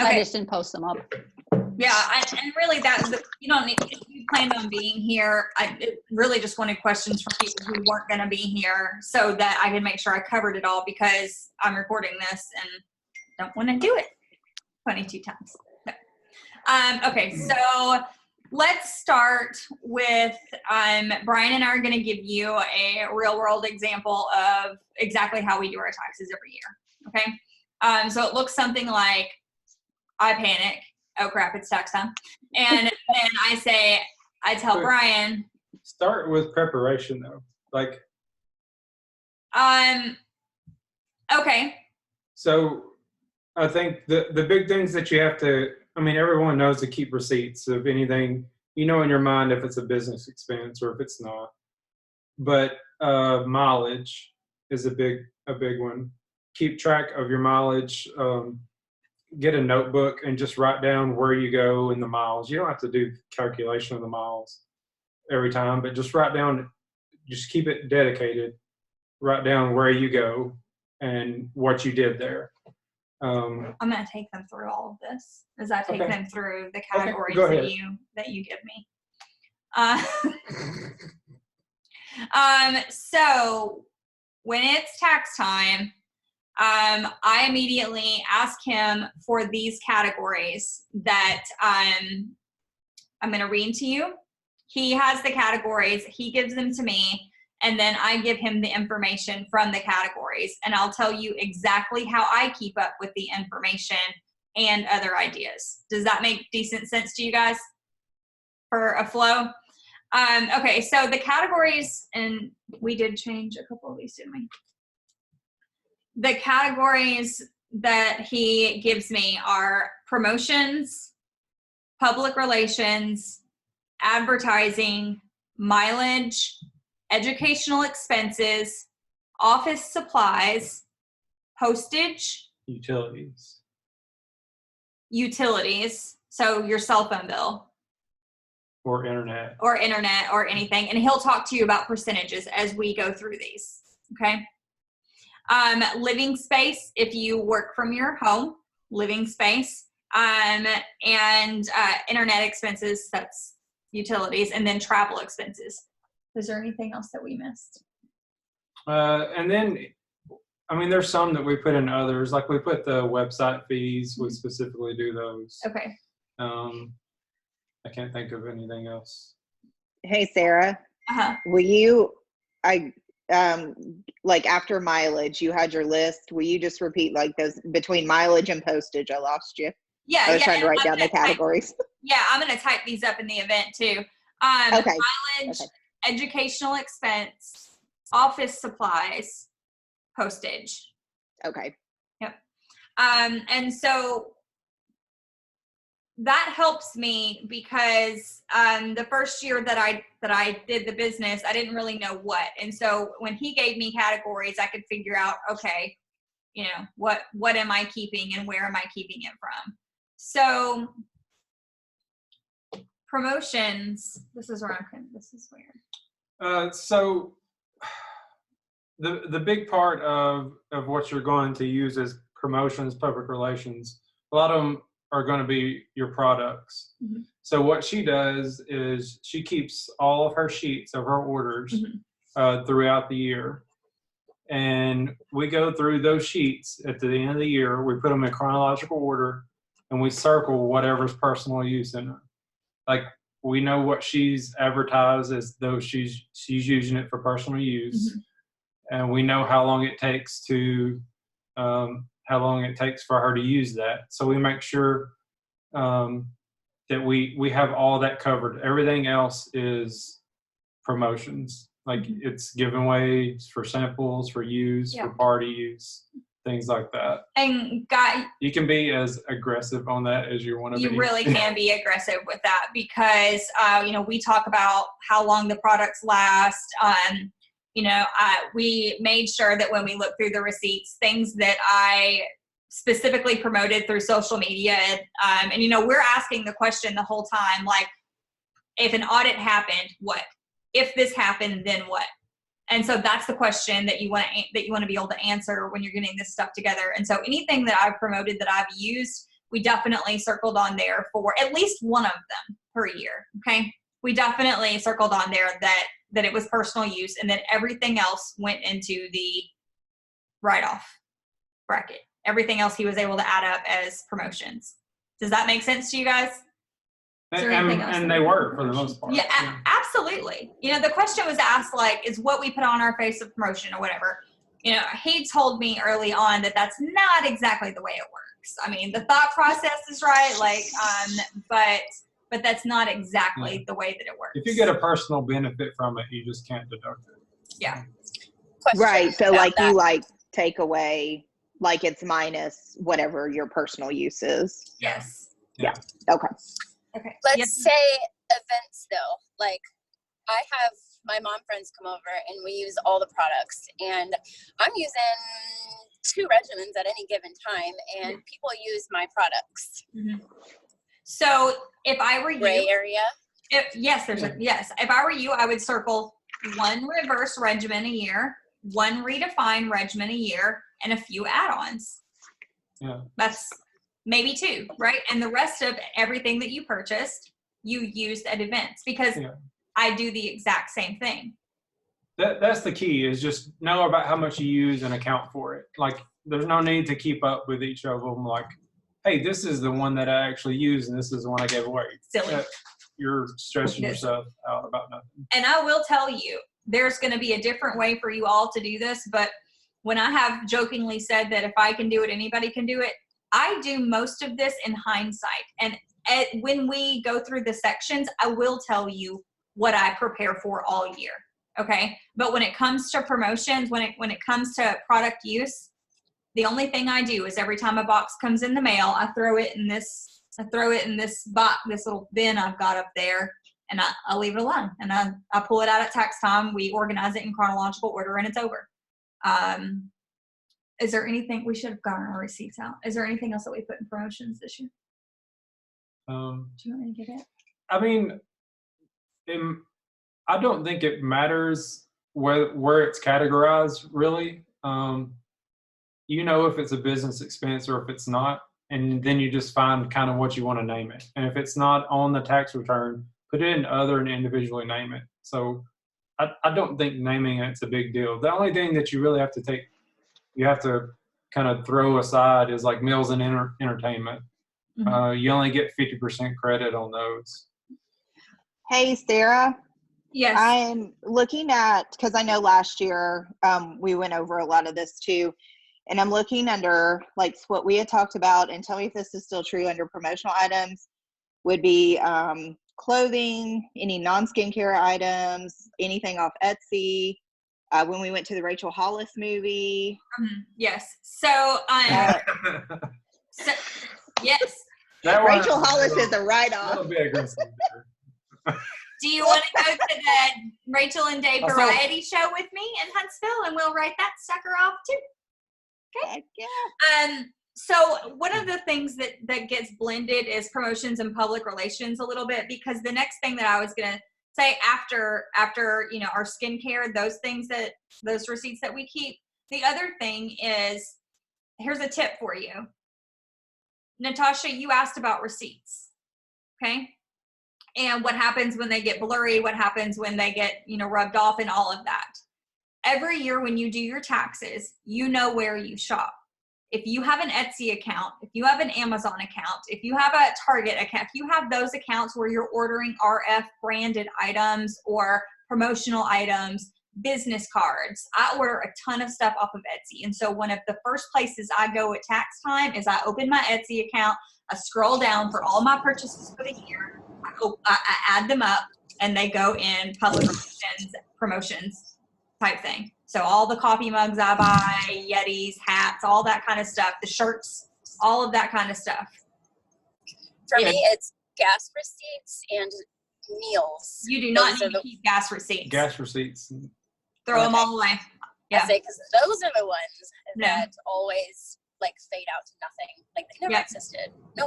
Okay. I just didn't post them up. Yeah, and really you don't need, if you planned on being here, I really just wanted questions from people who weren't going to be here so that I could make sure I covered it all, because I'm recording this and don't want to do it 22 times. No. Okay, so let's start with Brian and I are going to give you a real world example of exactly how we do our taxes every year. Okay, so it looks something like, I panic. Oh crap, it's tax time. And then I tell Brian. Start with preparation though. Like. Okay. So I think the big things that you have to, I mean, everyone knows to keep receipts of anything, in your mind, if it's a business expense or if it's not. But mileage is a big one. Keep track of your mileage. Get a notebook and just write down where you go in the miles. You don't have to do calculation of the miles every time, but just write down, just keep it dedicated. Write down where you go and what you did there. I'm going to take them through all of this as I take them through the categories that you give me. So when it's tax time, I immediately ask him for these categories that I'm going to read to you. He has the categories, he gives them to me, and then I give him the information from the categories, and I'll tell you exactly how I keep up with the information and other ideas. Does that make decent sense to you guys for a flow? Okay, so the categories, and we did change a couple of these, didn't we? The categories that he gives me are promotions, public relations, advertising, mileage, educational expenses, office supplies, postage, utilities. So your cell phone bill. Or internet or anything. And he'll talk to you about percentages as we go through these. Okay. Living space, if you work from your home, living space, and internet expenses, that's utilities, and then travel expenses. Is there anything else that we missed? And then, I mean, there's some that we put in others, like we put the website fees, we specifically do those. Okay. I can't think of anything else. Hey, Sarah, will you, like after mileage, you had your list. Will you just repeat like those between mileage and postage? I lost you. Yeah. I was trying to write down the categories. I'm going to type these up in the event too. Okay. Mileage, educational expense, office supplies, postage. Okay. Yep. And so that helps me because the first year that I did the business, I didn't really know what. And so when he gave me categories, I could figure out, okay, what am I keeping and where am I keeping it from? So promotions, this is weird. So the big part of what you're going to use is promotions, public relations. A lot of them are going to be your products. Mm-hmm. So what she does is she keeps all of her sheets of her orders throughout the year. And we go through those sheets at the end of the year. We put them in chronological order and we circle whatever's personal use in it. Like we know what she's advertised as though she's using it for personal use. And we know how long it takes for her to use that. So we make sure that we have all that covered. Everything else is promotions. Like it's giveaways for samples, for use, for party use, things like that. And you can be as aggressive on that as you want to be. You really can be aggressive with that because, we talk about how long the products last. We made sure that when we looked through the receipts, things that I specifically promoted through social media, we're asking the question the whole time, like, if an audit happened, what? If this happened, then what? And so that's the question that you want to be able to answer when you're getting this stuff together. And so anything that I've promoted that I've used, we definitely circled on there for at least one of them per year. Okay. We definitely circled on there that it was personal use, and then everything else went into the write-off bracket. Everything else he was able to add up as promotions. Does that make sense to you guys? And they were, for the most part. Yeah, absolutely. You know, the question was asked, like, is what we put on our face a promotion or whatever. You know, he told me early on that that's not exactly the way it works. I mean, the thought process is right, like, but that's not exactly the way that it works. If you get a personal benefit from it, you just can't deduct it. Yeah. Right. So like that. You like take away, like it's minus whatever your personal use is. Yes. Yeah. Okay. Okay. Let's say events though. Like I have my mom friends come over and we use all the products, and I'm using 2 regimens at any given time, and people use my products. Mm-hmm. So if I were you, gray area. If I were you, I would circle 1 reverse regimen a year, 1 redefined regimen a year, and a few add-ons. Yeah. That's maybe 2, right? And the rest of everything that you purchased, you used at events, because I do the exact same thing. That's the key, is just know about how much you use and account for it. Like, there's no need to keep up with each of them. Like, hey, this is the one that I actually use, and this is the one I gave away. Silly. You're stressing yourself out about nothing. And I will tell you, there's going to be a different way for you all to do this. But when I have jokingly said that if I can do it, anybody can do it, I do most of this in hindsight. And when we go through the sections, I will tell you what I prepare for all year. Okay. But when it comes to promotions, when it comes to product use, the only thing I do is every time a box comes in the mail, I throw it in this box, this little bin I've got up there, and I leave it alone. And I pull it out at tax time. We organize it in chronological order, and it's over. Is there anything we should have gotten our receipts out? Is there anything else that we put in promotions this year? Do you want me to get it? I mean, I don't think it matters where it's categorized, really. You know if it's a business expense or if it's not, and then you just find kind of what you want to name it. And if it's not on the tax return, put it in other and individually name it. So I don't think naming it's a big deal. The only thing that you really have to kind of throw aside is like meals and entertainment. Mm-hmm. You only get 50% credit on those. Hey, Sarah. Yes. I'm looking at, because I know last year we went over a lot of this too, and I'm looking under like what we had talked about, and tell me if this is still true, under promotional items would be clothing, any non-skincare items, anything off Etsy. When we went to the Rachel Hollis movie. Yes. So, yes. Rachel Hollis is a write-off. That'll be aggressive. Do you want to go to the Rachel and Dave variety show with me in Huntsville, and we'll write that sucker off too? Okay. Yeah. So one of the things that gets blended is promotions and public relations a little bit, because the next thing that I was going to say after our skincare, those receipts that we keep, the other thing is, here's a tip for you. Natasha, you asked about receipts. Okay. And what happens when they get blurry, what happens when they get, rubbed off, and all of that. Every year when you do your taxes, you know where you shop. If you have an Etsy account, if you have an Amazon account, if you have a Target account, if you have those accounts where you're ordering RF branded items or promotional items, business cards, I order a ton of stuff off of Etsy. And so one of the first places I go at tax time is I open my Etsy account, I scroll down for all my purchases for the year, I add them up, and they go in public relations, promotions type thing. So all the coffee mugs I buy, Yetis, hats, all that kind of stuff, the shirts, all of that kind of stuff. For me, it's gas receipts and meals. You do not need to keep gas receipts. Gas receipts. Throw them all away. Yeah. Because those are the ones that always fade out to nothing. Like they never existed. No.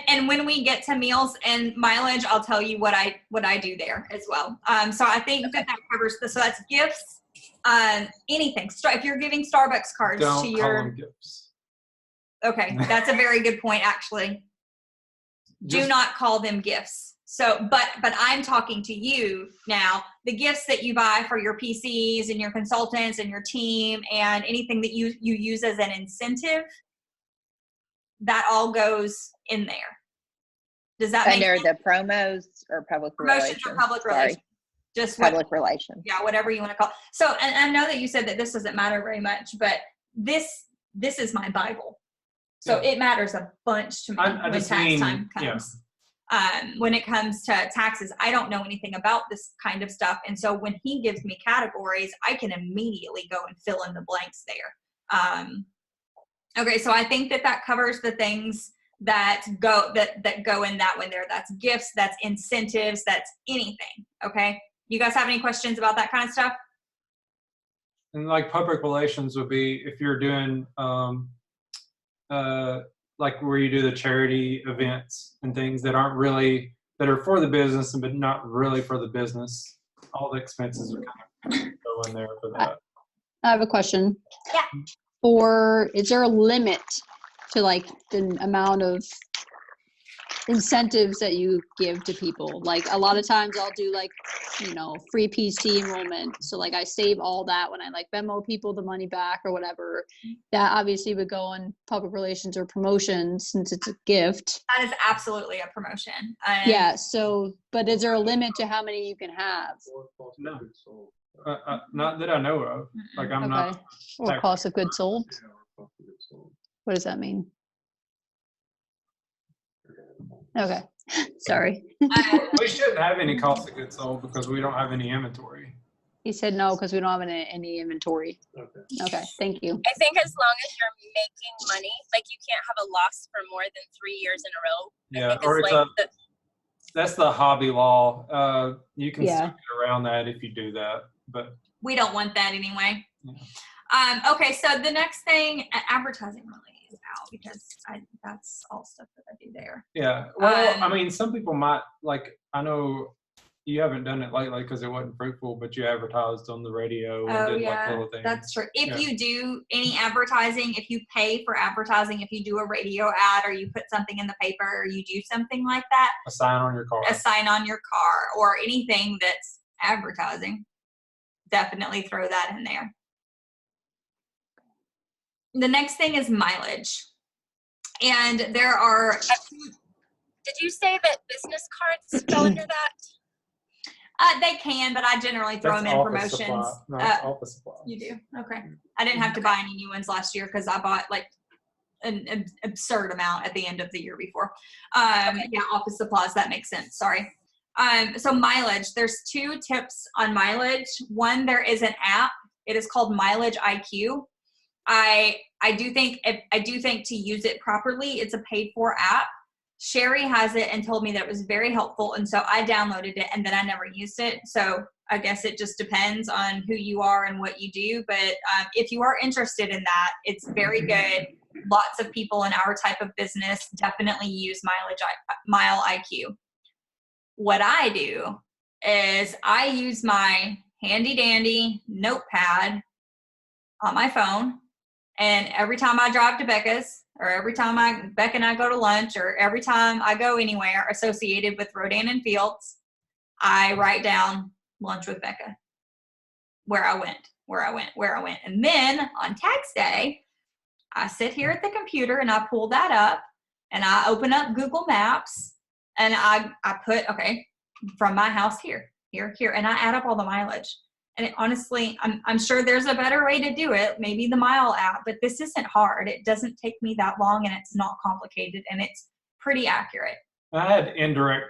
And when we get to meals and mileage, I'll tell you what I do there as well. So I think that covers so that's gifts. Anything. If you're giving Starbucks cards Don't to call your them gifts. Okay, that's a very good point, actually. Do Just- not call them gifts. So, but I'm talking to you now. The gifts that you buy for your PCs and your consultants and your team and anything that you use as an incentive, that all goes in there. Does that make Under sense? the promos or public Promotions relations? or public Sorry. relations? Just what, Public relations. yeah, whatever you want to call it. So, and I know that you said that this doesn't matter very much, but this is my Bible. So Yeah. it matters a bunch to me I when just tax mean, time yeah. comes. When it comes to taxes, I don't know anything about this kind of stuff. And so when he gives me categories, I can immediately go and fill in the blanks there. Okay, so I think that covers the things that go in that one there. That's gifts, that's incentives, that's anything. Okay, you guys have any questions about that kind of stuff? And like public relations would be if you're doing like where you do the charity events and things that aren't really, that are for the business but not really for the business. All the expenses are kind of go in there for that. I have a question. Yeah. Is there a limit to like the amount of incentives that you give to people? Like a lot of times I'll do like, free PC enrollment. So like I save all that when I like Venmo people the money back or whatever. That obviously would go on public relations or promotions since it's a gift. That is absolutely a promotion. Yeah. So, but is there a limit to how many you can have? No. Not that I know of. Like I'm Okay. not. Or cost of goods sold? What does that mean? Okay. Sorry. We shouldn't have any cost of goods sold because we don't have any inventory. He said no, because we don't have any inventory. Okay, thank you. I think as long as you're making money, like you can't have a loss for more than 3 years in a row. Yeah, I think or it's it's like that's the hobby law. You can Yeah. still get around that if you do that, but We don't want that anyway. Yeah. Okay, so the next thing, advertising really is out because that's all stuff that I do there. yeah. Well, I Um, mean, some people might like. I know you haven't done it lately because it wasn't fruitful, but you advertised on the radio and Oh did like yeah, little things. that's true. If Yeah. you do any advertising, if you pay for advertising, if you do a radio ad or you put something in the paper or you do something like that, A sign on your car. a sign on your car or anything that's advertising, definitely throw that in there. The next thing is mileage. And there are Did you say that business cards fell under that? they can, but I generally throw That's them in office promotions. supply. No, it's office supplies. You do? Okay. I didn't have to buy any new ones last year because I bought like an absurd amount at the end of the year before. Yeah, office supplies, that makes sense. Sorry. So mileage, there's 2 tips on mileage. One, there is an app. It is called Mileage IQ. I do think to use it properly, it's a paid for app. Sherry has it and told me that it was very helpful. And so I downloaded it and then I never used it. So I guess it just depends on who you are and what you do. But if you are interested in that, it's very good. Lots of people in our type of business definitely use Mile IQ. What I do is I use my handy dandy notepad on my phone. And every time I drive to Becca's, or every time Becca and I go to lunch, or every time I go anywhere associated with Rodan and Fields, I write down lunch with Becca, where I went. And then on tax day, I sit here at the computer and I pull that up and I open up Google Maps and I put, okay, from my house here, and I add up all the mileage. And it, honestly, I'm sure there's a better way to do it, maybe the Mile app, but this isn't hard. It doesn't take me that long and it's not complicated and it's pretty accurate. I had indirect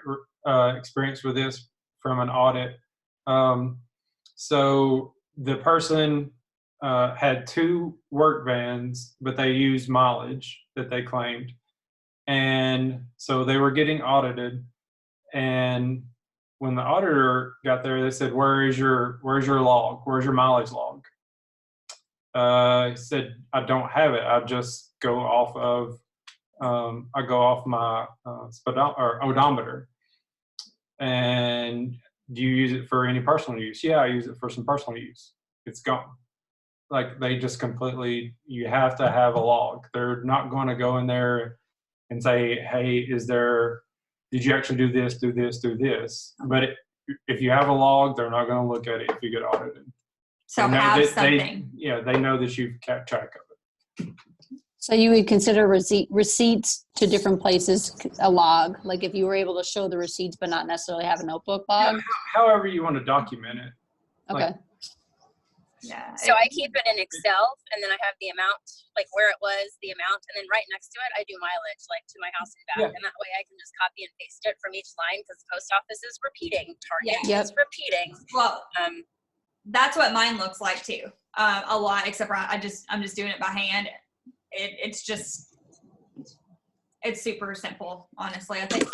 experience with this from an audit. So the person had 2 work vans, but they used mileage that they claimed. And so they were getting audited. And when the auditor got there, they said, where's your log? Where's your mileage log? He said, I don't have it. I just go off of, my odometer. And do you use it for any personal use? Yeah, I use it for some personal use. It's gone. like they just completely, you have to have a log. They're not going to go in there and say, hey, did you actually do this, do this, do this? But if you have a log, they're not going to look at it if you get audited. So have something. They know that you've kept track of it. So you would consider receipts to different places a log, like if you were able to show the receipts but not necessarily have a notebook log? Yeah, however you want to document it. Okay. Yeah. So I keep it in Excel, and then I have the amount, like where it was, the amount, and then right next to it, I do mileage, like to my house and back. Yeah. And that way I can just copy and paste it from each line because post office is repeating, Target Yeah. is repeating. Well, that's what mine looks like too. A lot, except for I'm just doing it by hand. It's super simple, honestly. I think.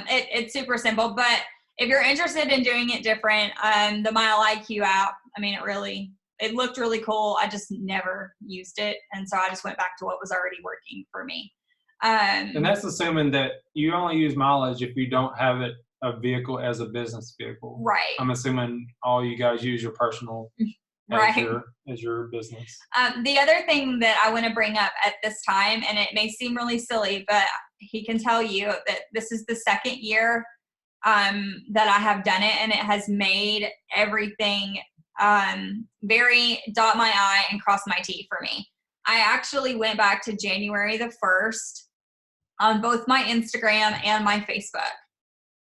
It's super simple, but if you're interested in doing it different, the Mile IQ app, I mean, it looked really cool. I just never used it, and so I just went back to what was already working for me. And that's assuming that you only use mileage if you don't have a vehicle as a business vehicle. Right. I'm assuming all you guys use your personal Right. as your business. The other thing that I want to bring up at this time, and it may seem really silly, but he can tell you that this is the second year that I have done it, and it has made everything very dot my I and cross my T for me. I actually went back to January the 1st on both my Instagram and my Facebook.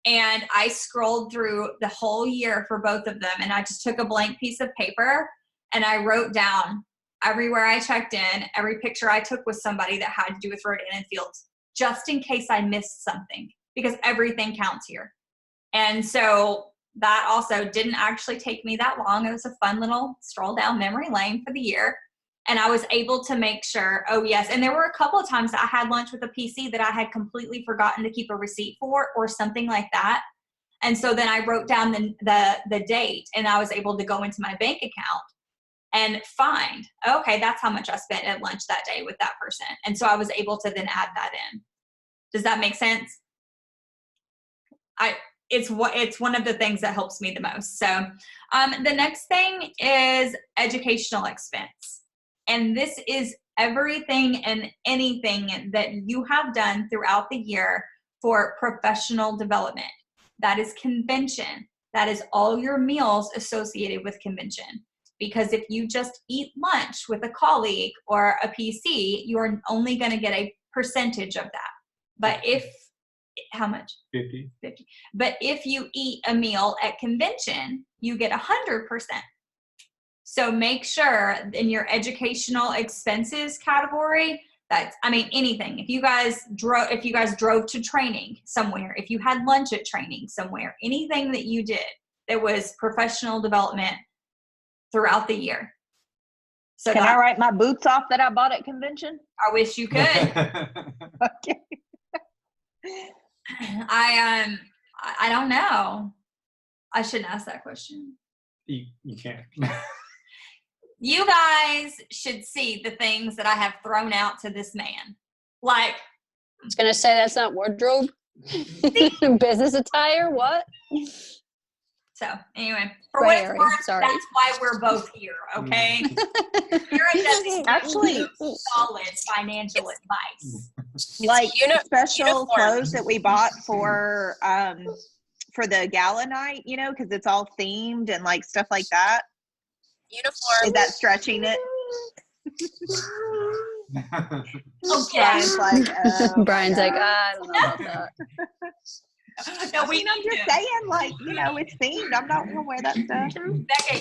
And I scrolled through the whole year for both of them, and I just took a blank piece of paper and I wrote down everywhere I checked in, every picture I took with somebody that had to do with road and fields, just in case I missed something, because everything counts here. And so that also didn't actually take me that long. It was a fun little stroll down memory lane for the year. And I was able to make sure, oh yes, and there were a couple of times that I had lunch with a PC that I had completely forgotten to keep a receipt for or something like that. And so then I wrote down the date, and I was able to go into my bank account and find, okay, that's how much I spent at lunch that day with that person. And so I was able to then add that in. Does that make sense? It's one of the things that helps me the most. So the next thing is educational expense. And this is everything and anything that you have done throughout the year for professional development. That is convention. That is all your meals associated with convention. Because if you just eat lunch with a colleague or a PC, you are only going to get a percentage of that. But how much? 50. But if you eat a meal at convention, you get 100%. So make sure in your educational expenses category, anything. If you guys drove to training somewhere, if you had lunch at training somewhere, anything that you did that was professional development throughout the year. So Can I write my boots off that I bought at convention? I wish you could. Okay. I don't know. I shouldn't ask that question. You can't. You guys should see the things that I have thrown out to this man. Like, I was gonna say that's not wardrobe. Business attire, what? So anyway, for what it's worth, sorry. that's why we're both here, okay? Karen doesn't Actually, solid financial advice. like special uniform. clothes that we bought for the gala night, because it's all themed and like stuff like that. Uniform. Is that stretching it? Okay. Brian's like, I don't know about that. No, I'm just saying, it's themed. I'm not gonna wear that stuff. Becca,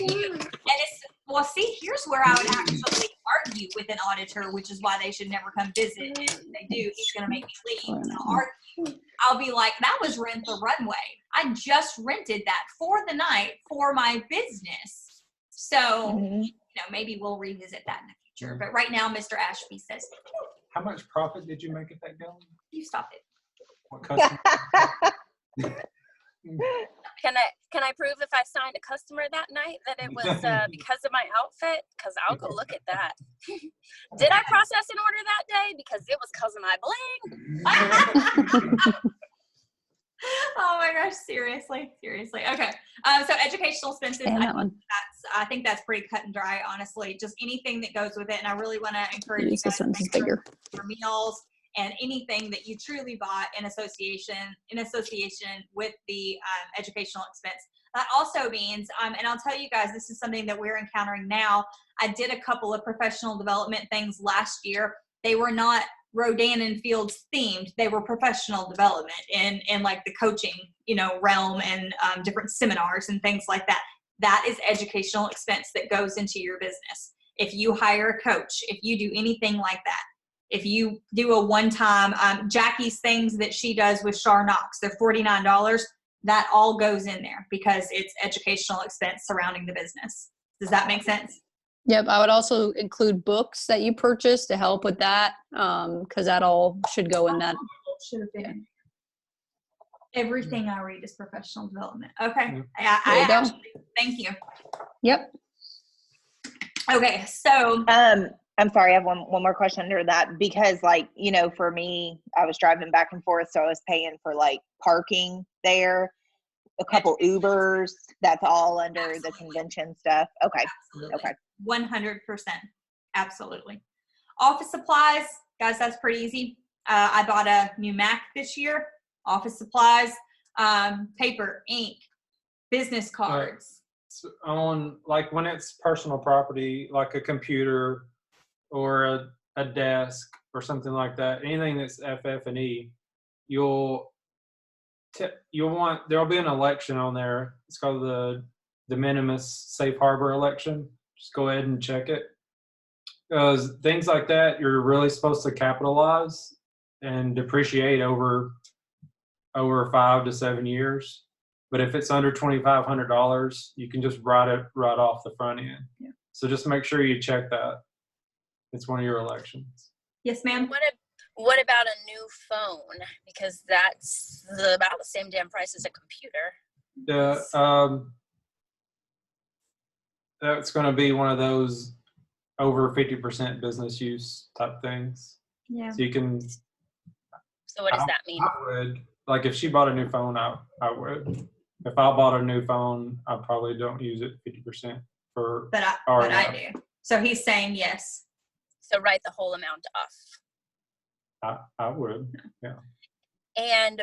here's where I would actually argue with an auditor, which is why they should never come visit. And if they do, he's gonna make me leave. And I'll be like, that was Rent the Runway. I just rented that for the night for my business. So, maybe we'll revisit that in the future. But right now, Mr. Ashby says, How much profit did you make at that gala? you stop it. What customer? Can I prove if I signed a customer that night that it was because of my outfit? Because I'll go look at that. Did I process an order that day? Because it was because of my bling. Oh my gosh, seriously. Okay. So educational expenses, Stay on that one. I think that's pretty cut and dry, honestly. Just anything that goes with it. And I really want to encourage you Use guys this one. to This is make sure bigger. your meals and anything that you truly bought in association with the educational expense. That also means, and I'll tell you guys, this is something that we're encountering now. I did a couple of professional development things last year. They were not Rodan and Fields themed. They were professional development in like the coaching, realm and different seminars and things like that. That is educational expense that goes into your business. If you hire a coach, if you do anything like that, if you do a one-time, Jackie's things that she does with Char Knox, they're $49. That all goes in there because it's educational expense surrounding the business. Does that make sense? Yep, I would also include books that you purchase to help with that, because that all should go in that. Should have been. Everything I read is professional development. Okay. Thank you. Yep. Okay, so I'm sorry, I have one more question under that, because for me, I was driving back and forth, so I was paying for parking there, a couple Ubers. That's all under the convention stuff. Okay. Absolutely. Okay. 100%. Absolutely. Office supplies, guys, that's pretty easy. I bought a new Mac this year. Office supplies, paper, ink, business cards. On when it's personal property, like a computer or a desk or something like that, anything that's FF&E, there'll be an election on there. It's called the de minimis safe harbor election. Just go ahead and check it. Because things like that, you're really supposed to capitalize and depreciate over 5 to 7 years. But if it's under $2,500, you can just write it right off the front end. Yeah. So just make sure you check that. It's one of your elections. Yes, ma'am. What about a new phone? Because that's about the same damn price as a computer. That's going to be one of those over 50% business use type things. Yeah. So you can. So what does that mean? I would, if she bought a new phone, I would. If I bought a new phone, I probably don't use it 50% for. But I do. So he's saying yes. So write the whole amount off. I would, yeah. And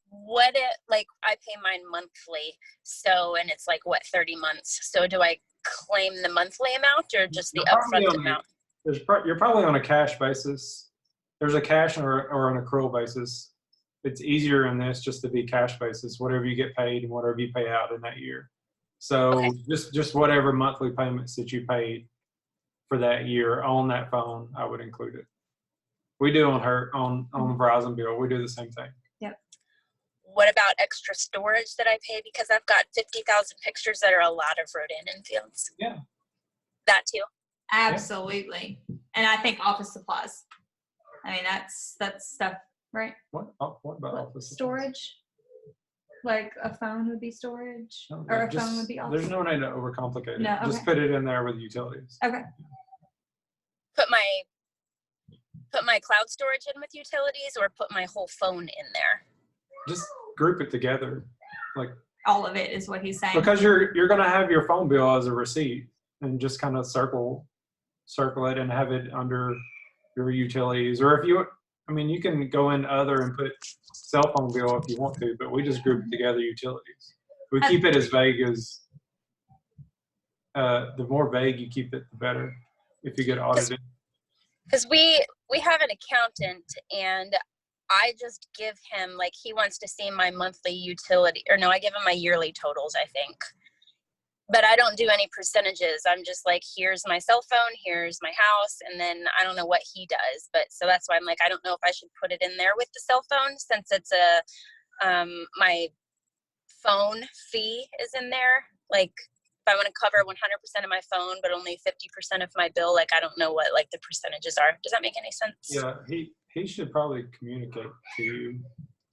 what I pay mine monthly, and it's 30 months. So do I claim the monthly amount or just the upfront amount? You're probably on a cash basis. There's a cash or an accrual basis. It's easier in this just to be cash basis, whatever you get paid and whatever you pay out in that year. So Okay. just whatever monthly payments that you paid for that year on that phone, I would include it. We do on the Verizon bill. We do the same thing. Yep. What about extra storage that I pay because I've got 50,000 pictures that are a lot of Rodan and Fields? Yeah. That too. Absolutely. And I think office supplies. I mean, that's stuff, right? What about office storage? Like a phone would be storage, or a phone would be office. There's no need to overcomplicate it. No, okay. Just put it in there with utilities. Okay. Put my cloud storage in with utilities, or put my whole phone in there? Just group it together, all of it is what he's saying. Because you're going to have your phone bill as a receipt, and just kind of circle it and have it under your utilities. Or if you can go in other and put cell phone bill if you want to, but we just group together utilities. We keep it as vague as the more vague you keep it, the better. If you get audited. Because we have an accountant, and I just give him, he wants to see my monthly utility, or no, I give him my yearly totals, I think. But I don't do any percentages. I'm just here's my cell phone, here's my house, and then I don't know what he does. But so that's why I'm I don't know if I should put it in there with the cell phone, since it's my phone fee is in there. If I want to cover 100% of my phone, but only 50% of my bill, I don't know what the percentages are. Does that make any sense? Yeah, he should probably communicate to you.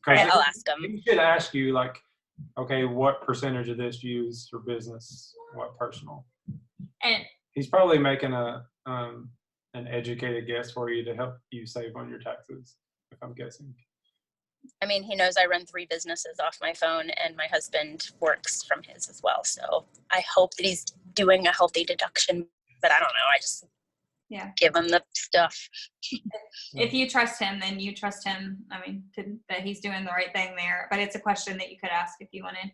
Okay, I'll ask him. He should ask you okay, what percentage of this you use for business, what personal? And he's probably making an educated guess for you to help you save on your taxes, if I'm guessing. I mean, he knows I run 3 businesses off my phone, and my husband works from his as well. So I hope that he's doing a healthy deduction, but I don't know. I just give him the stuff. If you trust him, then you trust him. I mean, that he's doing the right thing there. But it's a question that you could ask if you wanted.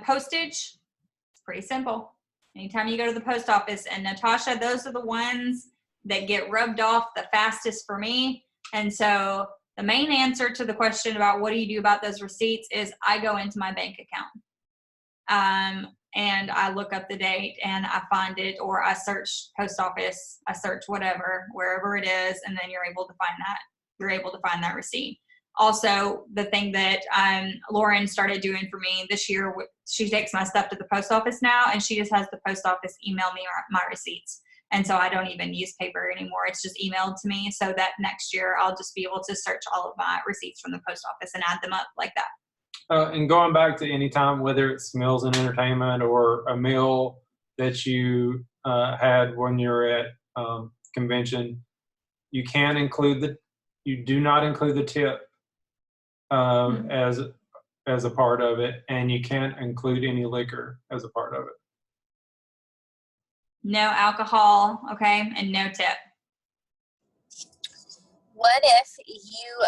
Postage, it's pretty simple. Anytime you go to the post office, and Natasha, those are the ones that get rubbed off the fastest for me. And so the main answer to the question about what do you do about those receipts is I go into my bank account. And I look up the date and I find it, or I search post office, I search whatever, wherever it is, and then you're able to find that. You're able to find that receipt. Also, the thing that Lauren started doing for me this year, she takes my stuff to the post office now, and she just has the post office email me my receipts. And so I don't even use paper anymore. It's just emailed to me, so that next year I'll just be able to search all of my receipts from the post office and add them up like that. And going back to any time, whether it's meals and entertainment or a meal that you had when you're at convention, you do not include the tip as a part of it, and you can't include any liquor as a part of it. No alcohol, okay, and no tip. What if you,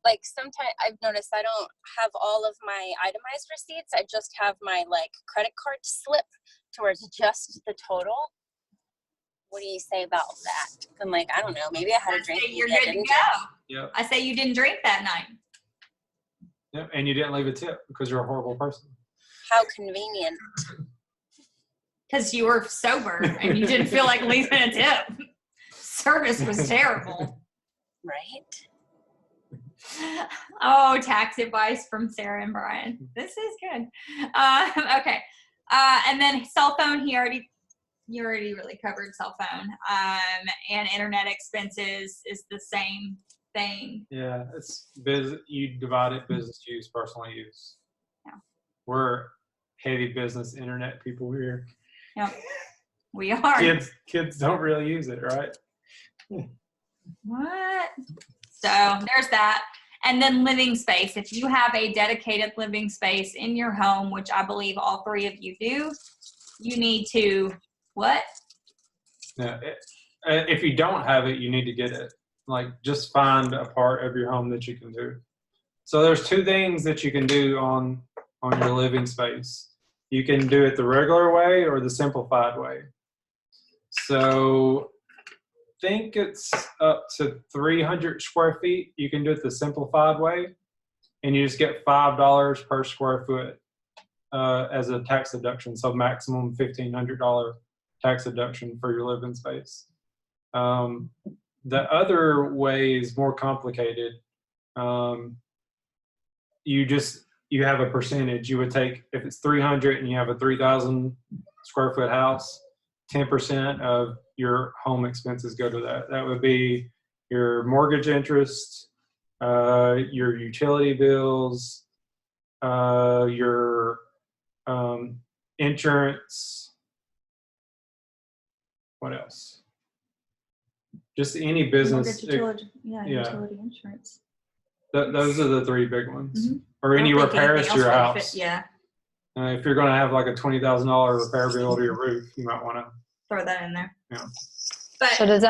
like, sometimes I've noticed I don't have all of my itemized receipts. I just have my, like, credit card slip towards just the total. What do you say about that? I'm like, I don't know. Maybe I had a drink. You're good to go. Yep. I say you didn't drink that night. Yep. And you didn't leave a tip because you're a horrible person. How convenient. Because you were sober and you didn't feel like leaving a tip. Service was terrible. Right? Oh, tax advice from Sarah and Bryan. This is good. Okay. And then cell phone, you already really covered cell phone. And internet expenses is the same thing. Yeah, it's you divide it business use, personal use. Yeah. We're heavy business internet people here. Yep. We are. Kids don't really use it, right? What? So there's that. And then living space. If you have a dedicated living space in your home, which I believe all 3 of you do, you need to, what? Yeah. If you don't have it, you need to get it. Like, just find a part of your home that you can do. So there's 2 things that you can do on your living space. You can do it the regular way or the simplified way. So think it's up to 300 square feet. You can do it the simplified way, and you just get $5 per square foot as a tax deduction. So maximum $1,500 tax deduction for your living space. The other way is more complicated. You have a percentage. You would take, if it's 300 and you have a 3,000 square foot house, 10% of your home expenses go to that. That would be your mortgage interest, your utility bills, your insurance. What else? Just any business. Mortgage, utility insurance. Those are the 3 big ones. Mm-hmm. Or any repairs to your house. Fit, yeah. If you're going to have like a $20,000 repair bill to your roof, you might want to throw that in there. Yeah. But So does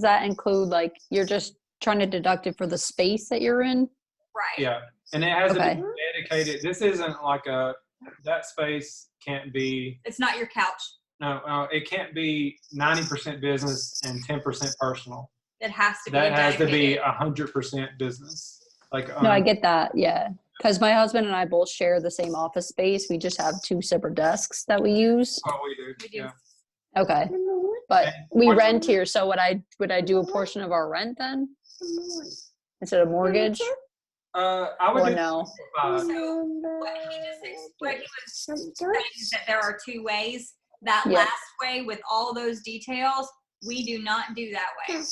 that include, like, you're just trying to deduct it for the space that you're in? right. Yeah, and it has Okay. to be dedicated. This isn't like that space can't be. It's not your couch. No, it can't be 90% business and 10% personal. It has to be. That has to be dedicated. 100% business. Like No, I get that. Yeah. Because my husband and I both share the same office space. We just have 2 separate desks that we use. Oh, we do. We do. Yeah. Okay. But we What's- rent here, so would I do a portion of our rent then? Instead of mortgage? I would Or do no? So what he was saying is that there are 2 ways. That Yeah. last way with all those details, we do not do that way.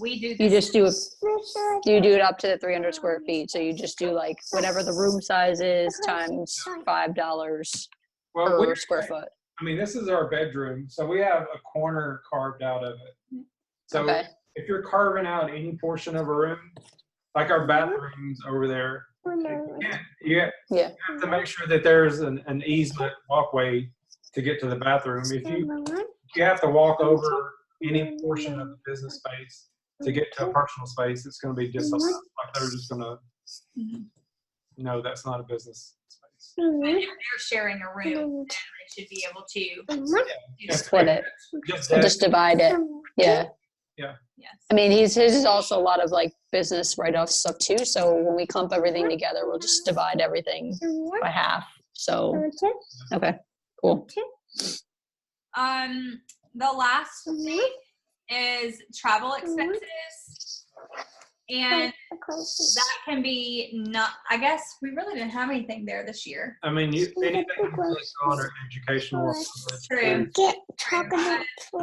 We do. You just do it up to the 300 square feet. So you just do, like, whatever the room size is times $5 Well, per square foot. I mean, this is our bedroom, so we have a corner carved out of it. So Okay. if you're carving out any portion of a room, like our bathrooms over there, you have to make sure that there's an easement walkway to get to the bathroom. If you have to walk over any portion of the business space to get to a personal space, it's going to be disallowed. Like they're just going to, no, that's not a business space. And if they're sharing a room, then they should be able to Split it. Just divide it. Yeah. Yeah. Yes. I mean, his is also a lot of like business write-off stuff too. So when we clump everything together, we'll just divide everything by half. So, okay, cool. The last thing is travel expenses. And that can be not, I guess we really didn't have anything there this year. I mean, anything that's under educational. True. So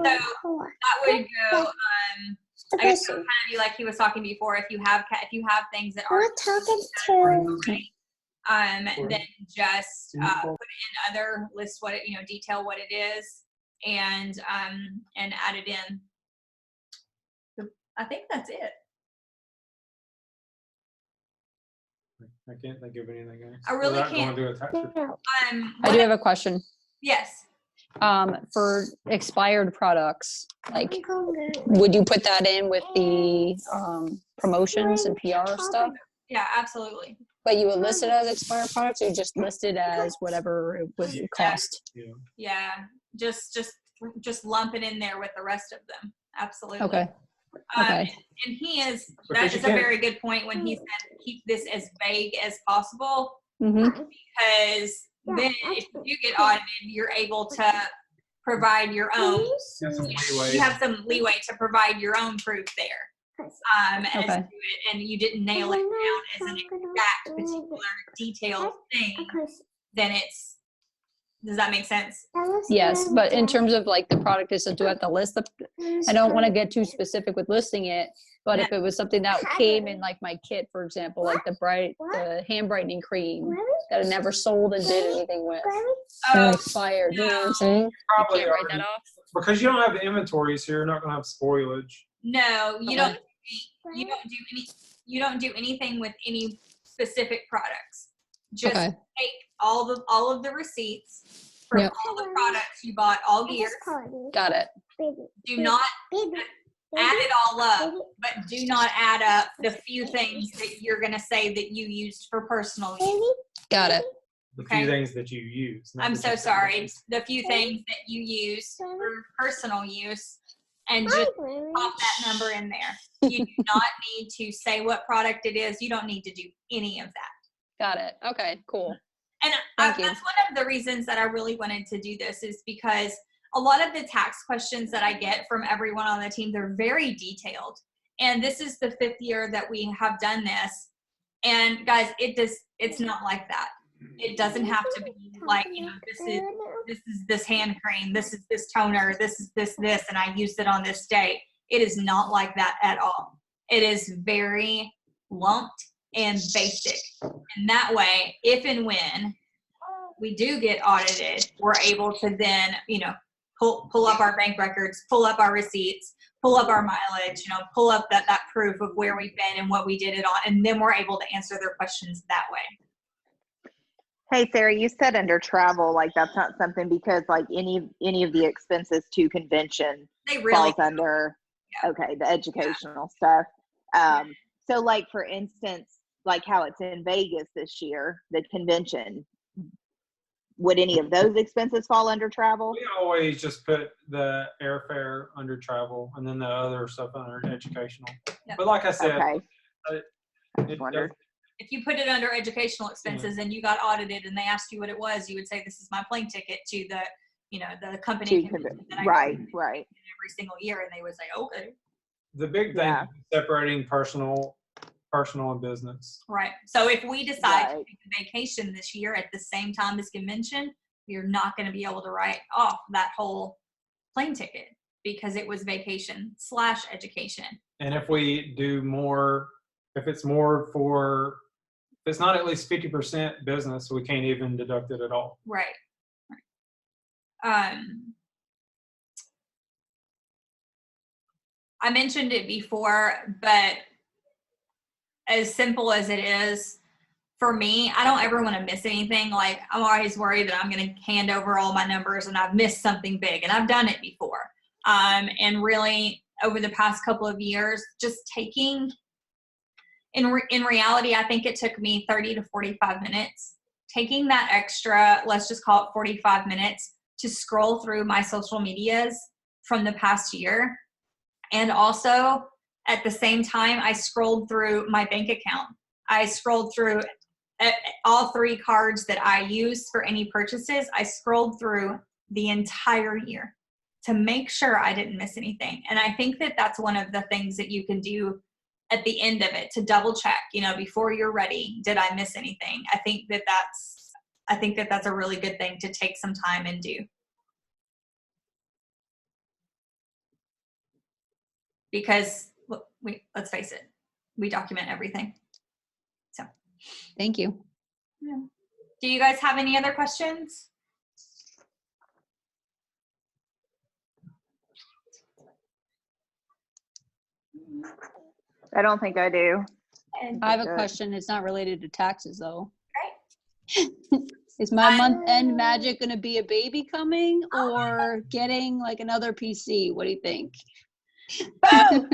that would go, I guess it would kind of be like he was talking before. If you have things that are then just put it in other, list what it, detail what it is, and add it in. I think that's it. I can't think of anything else. I really Without can't. Going to a tax return. I do have a question. Yes. For expired products, like, would you put that in with the promotions and PR stuff? Yeah, absolutely. But you would list it as expired products, or you just list it as whatever it would cost? Yeah, just lump it in there with the rest of them. Absolutely. Okay. And that is a very good point when he said keep this as vague as possible, because then if you get audited, you're able to provide your own. You have some leeway to provide your own proof there. And you didn't nail it down as an exact particular detailed thing, then it's, does that make sense? Yes, but in terms of like the product is, do I have to list I don't want to get too specific with listing it, but if it was something that came in like my kit, for example, like the hand brightening cream that I never sold and did anything with, that expired, you know what I'm saying? Probably You can't write that off. Because you don't have the inventory, so you're not going to have spoilage. No, you don't. You don't do anything with any specific products. Just take all of the receipts for all the products you bought all year. Got it. Do not add it all up, but do not add up the few things that you're going to say that you used for personal use. Got it. The few things that you use. I'm so sorry. The few things that you use for personal use, and just pop that number in there. You do not need to say what product it is. You don't need to do any of that. Got it. Okay, cool. And that's one of the reasons that I really wanted to do this, is because a lot of the tax questions that I get from everyone on the team, they're very detailed. And this is the 5th year that we have done this. And guys, it's not like that. It doesn't have to be like, this is this hand cream, this is this toner, this is this, and I used it on this date. It is not like that at all. It is very lumped and basic. And that way, if and when we do get audited, we're able to then, pull up our bank records, pull up our receipts, pull up our mileage, pull up that proof of where we've been and what we did it on. And then we're able to answer their questions that way. Hey, Sarah, you said under travel, like that's not something, because like any of the expenses to convention falls under, the educational stuff. So like, for instance, like how it's in Vegas this year, the convention, would any of those expenses fall under travel? We always just put the airfare under travel and then the other stuff under educational. Yep. But like I said, if you put it under educational expenses and you got audited and they asked you what it was, you would say, this is my plane ticket to the, the company that I right every single year. And they would say, okay. The big thing is separating personal and business. Right. So if we decide to take a vacation this year at the same time as convention, we're not going to be able to write off that whole plane ticket because it was vacation / education. And if we do more, if it's not at least 50% business, we can't even deduct it at all. Right. I mentioned it before, but as simple as it is, for me, I don't ever want to miss anything. Like, I'm always worried that I'm going to hand over all my numbers and I've missed something big, and I've done it before. And really, over the past couple of years, just taking, in reality, I think it took me 30 to 45 minutes, taking that extra, let's just call it 45 minutes, to scroll through my social medias from the past year. And also, at the same time, I scrolled through my bank account. I scrolled through all 3 cards that I use for any purchases. I scrolled through the entire year to make sure I didn't miss anything. And I think that that's one of the things that you can do at the end of it, to double check, before you're ready, did I miss anything? I think that that's a really good thing to take some time and do. Because let's face it, we document everything. So Thank you. yeah. Do you guys have any other questions? I don't think I do. I have a Good. question. It's not related to taxes though. Right. Is my month-end magic going to be a baby coming or getting like another PC? What do you think? Both.